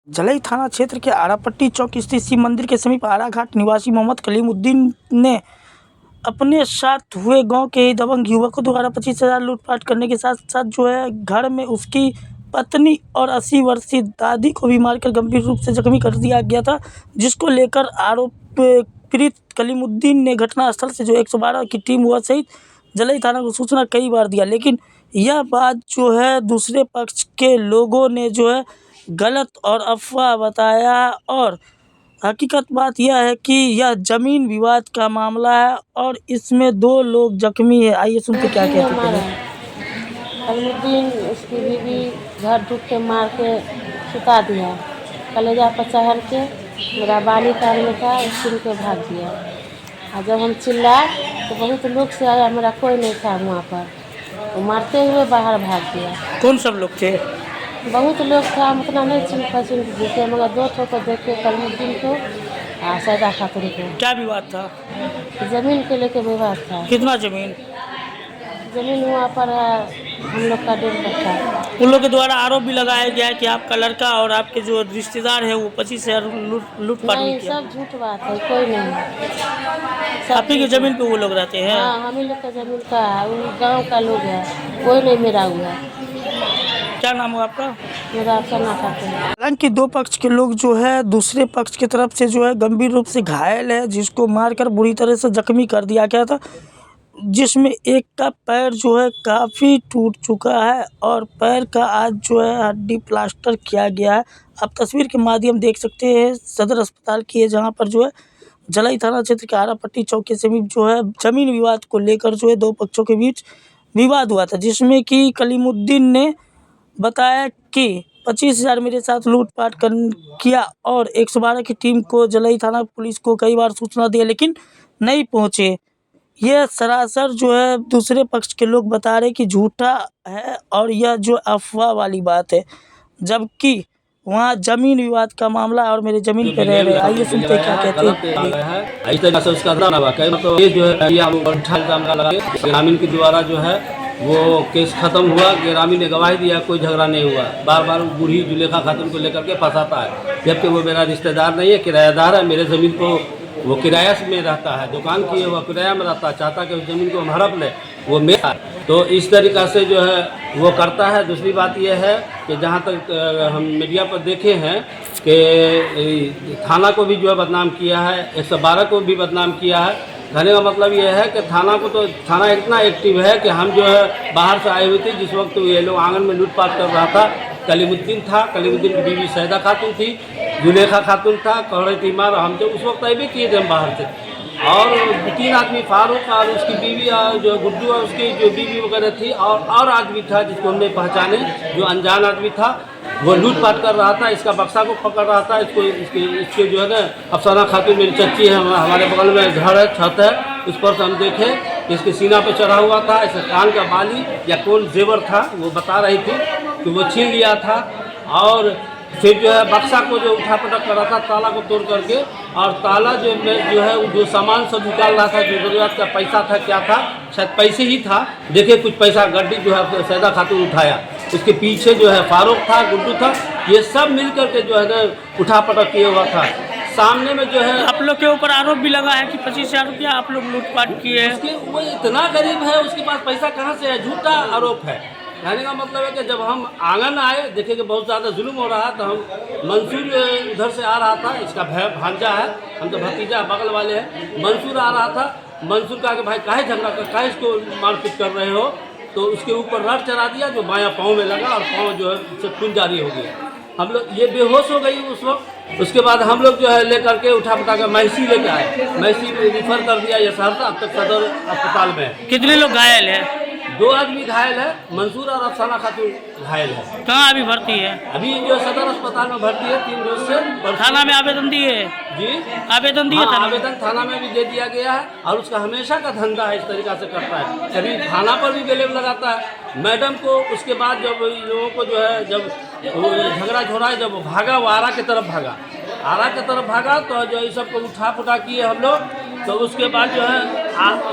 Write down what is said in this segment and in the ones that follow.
जलई थाना क्षेत्र के आरापट्टी चौक स्थित शिव मंदिर के समीप आराघाट निवासी मोहम्मद कलीमुद्दीन ने अपने साथ हुए गांव के ही दबंग युवकों द्वारा 25,000 लूटपाट करने के साथ साथ जो है घर में उसकी पत्नी और 80 वर्षीय दादी को भी मारकर गंभीर रूप से जख्मी कर दिया गया था, जिसको लेकर पीड़ित कलीमुद्दीन ने घटनास्थल से जो 112 की टीम हुआ सहित जलई थाना को सूचना कई बार दिया, लेकिन यह बात जो है दूसरे पक्ष के लोगों ने जो है गलत और अफवाह बताया और हकीकत बात यह है कि यह ज़मीन विवाद का मामला है और इसमें 2 लोग जख्मी हैं। आइए सुनते क्या कहते हैं। कलीमुद्दीन उसकी बीवी घर ढूक के मार के सुता दिया, कलेजा पर चढ़ के मेरा बाली कार में था, छीन के भाग दिया। और जब हम चिल्लाए तो बहुत लोग से आया, मेरा कोई नहीं था वहाँ पर, वो मारते हुए बाहर भाग गया। कौन सब लोग थे? बहुत लोग था, हम उतना नहीं चिन देखे, मगर 2 ठो को देखे, कलीमुद्दीन को और सैदा खातून को। क्या विवाद था? ज़मीन के लेके विवाद था। कितना ज़मीन? ज़मीन वहाँ पर है हम लोग का 1.5 कट्ठा। उन लोग के द्वारा आरोप भी लगाया गया है कि आपका लड़का और आपके जो रिश्तेदार है वो 25,000 लूटपाट नहीं, किया। सब झूठ बात है, कोई नहीं। आप ही की ज़मीन पे वो लोग रहते हैं? हाँ, हम ही लोग का ज़मीन का है, वो गाँव का लोग है, कोई नहीं मेरा हुआ। क्या नाम है आपका? मेरा अफसाना खातून। हालांकि 2 पक्ष के लोग जो है दूसरे पक्ष की तरफ से जो है गंभीर रूप से घायल है, जिसको मारकर बुरी तरह से जख्मी कर दिया गया था, जिसमें एक का पैर जो है काफ़ी टूट चुका है और पैर का आज जो है हड्डी प्लास्टर किया गया है। आप तस्वीर के माध्यम देख सकते हैं सदर अस्पताल की है, जहां पर जो है जलई थाना क्षेत्र के आरापट्टी चौक के समीप जो है ज़मीन विवाद को लेकर जो है 2 पक्षों के बीच विवाद हुआ था, जिसमें कि कलीमुद्दीन ने बताया कि 25,000 मेरे साथ लूटपाट किया और 112 की टीम को जलई थाना पुलिस को कई बार सूचना दिया लेकिन नहीं पहुंचे। यह सरासर जो है दूसरे पक्ष के लोग बता रहे कि झूठा है और यह जो अफवाह वाली बात है, जबकि वहाँ ज़मीन विवाद का मामला और मेरे ज़मीन पे रह रहे। आइए सुनते क्या कहते हैं। इस तरीके से उसका मतलब ये जो है ग्रामीण के द्वारा जो है वो केस खत्म हुआ, ग्रामीण ने गवाही दिया, कोई झगड़ा नहीं हुआ। बार बार बूढ़ी जुलेखा खातून को लेकर के फंसाता है, जबकि वो मेरा रिश्तेदार नहीं है, किराएदार है। मेरे ज़मीन को वो किराया में रहता है, दुकान की है, वो किराया में रहता है, चाहता कि उस ज़मीन को हम हड़प लें, वो मेरा। तो इस तरीक़ा से जो है वो करता है। दूसरी बात यह है कि जहाँ तक हम मीडिया पर देखे हैं कि थाना को भी जो है बदनाम किया है, 112 को भी बदनाम किया है। कहने का मतलब ये है कि थाना इतना एक्टिव है कि हम जो है बाहर से आए हुए थे, जिस वक्त ये लोग आंगन में लूटपाट कर रहा था, कलीमुद्दीन था, कलीमुद्दीन की बीवी सैदा खातून थी, जुलेखा खातून था, कौड़े तीमार, हम तो उस वक्त भी किए थे हम बाहर से। और 3 आदमी, फारूक और उसकी बीवी और जो गुड्डू और उसकी जो बीवी वगैरह थी, और आदमी था जिसको हमने पहचाने, जो अनजान आदमी था, वो लूटपाट कर रहा था। इसका बक्सा को पकड़ रहा था, इसके जो है ना अफसाना खातून मेरी चच्ची है, हमारे बगल में घर है, छत है, उस पर से हम देखे इसके सीना पे चढ़ा हुआ था, इसके कान का बाली या कौन जेवर था वो बता रही थी कि वो छीन लिया था। और फिर जो है बक्सा को जो उठा पटक कर रहा था, ताला को तोड़ करके, और ताला जो है जो सामान सब निकाल रहा था, जो ज़रूरत का पैसा था, क्या था, शायद पैसे ही था, देखे कुछ पैसा गड्डी जो है सैदा खातून उठाया। उसके पीछे जो है फारूक था, गुड्डू था, ये सब मिल करके जो है ना उठा पटक किया हुआ था। सामने में जो है आप लोग के ऊपर आरोप भी लगा है कि 25,000 रुपया आप लोग लूटपाट किए हैं। वो इतना गरीब है, उसके पास पैसा कहाँ से है, झूठा आरोप है। कहने का मतलब है कि जब हम आंगन आए, देखे कि बहुत ज़्यादा जुल्म हो रहा है, तो हम मंसूर उधर से आ रहा था, इसका भांजा है, हम तो भतीजा बगल वाले हैं। मंसूर आ रहा था, मंसूर कहा कि भाई काहे झगड़ा कर, काहे इसको मारपीट कर रहे हो, तो उसके ऊपर रड चढ़ा दिया, जो बायां पाँव में लगा और पाँव जो है उससे खून जारी हो गया। हम लोग ये बेहोश हो गई उस वक्त। उसके बाद हम लोग जो है लेकर के उठा पटा कर महिषी लेके आए, महिषी में रिफर कर दिया ये सहरसा, अब तक सदर अस्पताल में। कितने लोग घायल हैं? 2 आदमी घायल है, मंसूर और अफसाना खातून घायल है। कहाँ अभी भर्ती है? अभी जो सदर अस्पताल में भर्ती है, 3 रोज से। थाना में आवेदन दिए? जी, आवेदन दिए? हाँ, आवेदन थाना में भी दे दिया गया है। और उसका हमेशा का धंधा है, इस तरीक़ा से करता है, कभी थाना पर भी ब्लेम लगाता है मैडम को। उसके बाद जब इन लोगों को जो है जब झगड़ा झोड़ा, जब वो भागा, वो आरा की तरफ भागा, तो जो ये सब को उठा पुटा किए हम लोग। तो उसके बाद जो है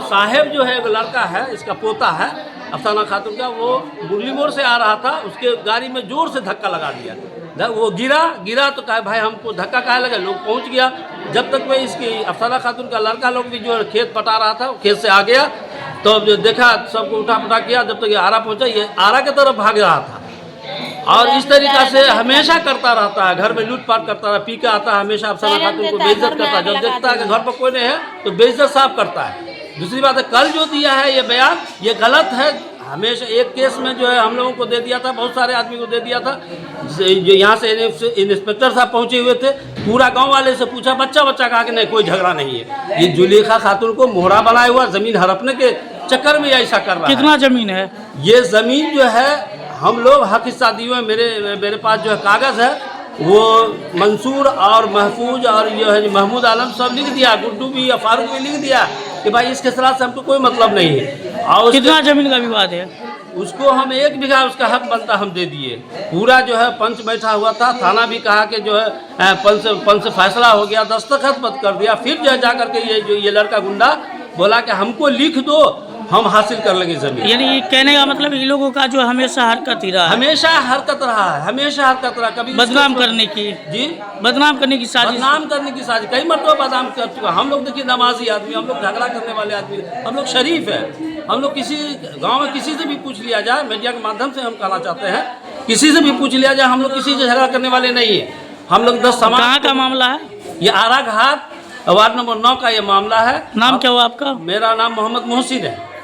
साहेब जो है, एक लड़का है, इसका पोता है अफसाना खातून का, वो मुरली मोड़ से आ रहा था, उसके गाड़ी में जोर से धक्का लगा दिया। वो गिरा तो कहा भाई हमको धक्का काहे लगे, लोग पहुंच गया। जब तक मैं इसकी अफसरा खातून का लड़का लोग भी जो है खेत पटा रहा था, खेत से आ गया तो अब जो देखा सबको उठा पटा किया। जब तक ये आरा पहुंचा, ये आरा की तरफ भाग रहा था और इस तरीका से हमेशा करता रहता है। घर में लूटपाट करता है, पी के आता है, हमेशा अफसरा खातून को बेइज्जत करता है। जब देखता है कि घर पर कोई नहीं है तो बेइज्जत साफ करता है। दूसरी बात है, कल जो दिया है ये बयान, ये गलत है। हमेशा एक केस में जो है हम लोगों को दे दिया था, बहुत सारे आदमी को दे दिया था। जो यहाँ से इंस्पेक्टर साहब पहुंचे हुए थे, पूरा गांव वाले से पूछा, बच्चा कहा कि नहीं कोई झगड़ा नहीं है। ये जुलेखा खातून को मोहरा बनाया हुआ, जमीन हड़पने के चक्कर में ऐसा कर रहा है। कितना जमीन है? ये जमीन जो है हम लोग हक हिस्सा दिए हुए, मेरे पास जो है कागज़ है, वो मंसूर और महफूज और ये है महमूद आलम सब लिख दिया, गुड्डू भी या फारूक भी लिख दिया कि भाई इसके खिलाफ से हमको कोई मतलब नहीं है। और कितना जमीन का विवाद है? उसको हम 1 बीघा उसका हक बनता हम दे दिए। पूरा जो है पंच बैठा हुआ था, थाना भी कहा कि जो है पंच से फैसला हो गया, दस्तखत मत कर दिया। फिर जो है जा करके ये लड़का गुंडा बोला कि हमको लिख दो, हम हासिल कर लेंगे जमीन। यानी ये कहने का मतलब इन लोगों का जो हमेशा हरकत ही रहा है, हमेशा हरकत रहा है, हमेशा हरकत रहा। कभी बदनाम करने की, जी बदनाम करने की साजिश। बदनाम करने की साजिश कई मरतबा बदनाम कर चुका। हम लोग देखिए नमाजी आदमी, हम लोग झगड़ा करने वाले आदमी, हम लोग शरीफ है। हम लोग किसी गांव में किसी से भी पूछ लिया जाए, मीडिया के माध्यम से हम कहना चाहते हैं, किसी से भी पूछ लिया जाए, हम लोग किसी से झगड़ा करने वाले नहीं है। हम लोग 10 समाज। कहाँ का मामला है? ये आरा घाट वार्ड नंबर 9 का ये मामला है। नाम क्या हुआ आपका? मेरा नाम मोहम्मद मोहसिन है।